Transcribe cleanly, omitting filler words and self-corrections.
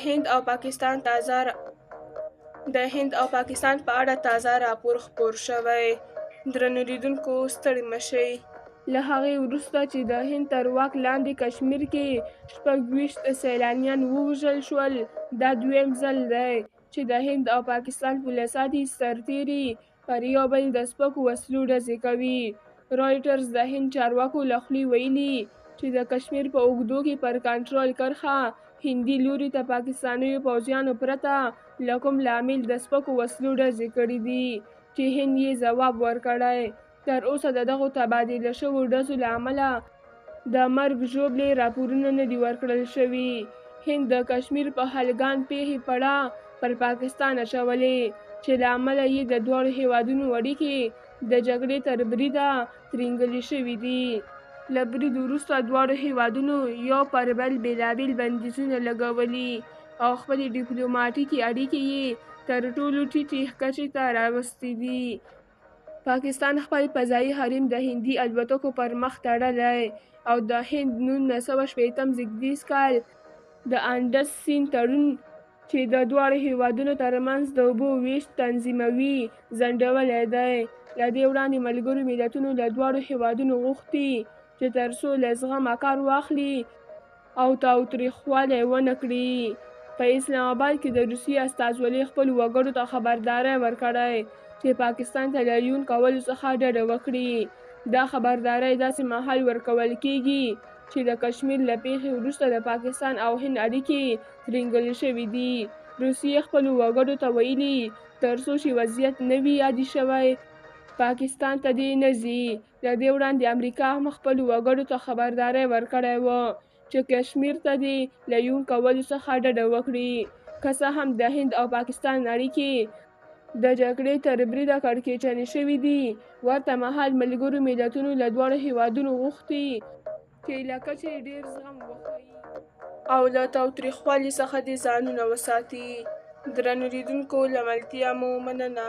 هند او پاکستان په اړه تازه راپور خپور شوی. درنو لیدونکو ستړي مه شئ. له هغې وروسته چې د هند تر واک لاندې کشمیر کې 26 سیلانیان ووژل شول، دا دویم ځل دی چې د هند او پاکستان پولساتي سرتېري پر یو بل د سپکو وسلو ډزې کوي. رویټرز د هند چارواکو له خولې ویلي چې د کشمیر په اوږدو کې پر کنټرول کرښه هندي لوري ته پاکستانیو پوځیانو پرته له کوم لامل د سپکو وسلو ډزې کړي دي چې هند یې ځواب ورکړی. تر اوسه د دغو تبادله شوو ډزو له امله د مرګ ژوبلې راپورونه نه دي ورکړل شوي. هند د کشمیر په هلګان پیښې پړه پر پاکستان اچولې چې له امله یې د دواړو هیوادونو اړیکې د جګړې تر بریده ترینګلې شوي دي. له برید وروسته دواړو هیوادونو یو پر بل بېلابېل بندیزونه لګولي او خپلې ډیپلوماټیکې اړیکې یې تر ټولو ټیټې کچې ته راوستې دي. پاکستان خپل فضايي حریم د هندي الوتکو پر مخ تړلی او د هند 1980 زېږدیز کال د انډس سیند تړون چې د دواړو هیوادونو ترمنځ د اوبو ویش تنظیموي ځنډولی دی. له دې وړاندې ملګرو ملتونو له دواړو هیوادونو غوښتي چې تر څو له زغمه کار واخلي او تاوتریخوالی ونه کړي. په اسلام آباد کې د روسیې استازولۍ خپلو وګړو ته خبرداری ورکړی چې پاکستان ته له یون کولو څخه ډډه وکړي. دا خبرداری داسې مهال ورکول کیږي چې د کشمیر له پیښې وروسته د پاکستان او هند اړیکې ترینګلې شوي دي. روسیې خپلو وګړو ته ویلي تر څو چې وضعیت نه وي عادي شوی، پاکستان ته دې نه ځي. له دې وړاندې امریکا هم خپلو وګړو ته خبرداری ورکړی و چې کشمیر ته دې له یون کولو څخه ډډه وکړي. که څه هم د هند او پاکستان اړیکې د جګړې تر بریده کړکېچنې شوي دي، ورته مهال ملګرو ملتونو له دواړو هیوادونو غوښتي چې له کچې ډېر زغم وښیي او له تاوتریخوالي څخه دې ځانونه وساتي. درنو لیدونکو له ملتیا مو مننه.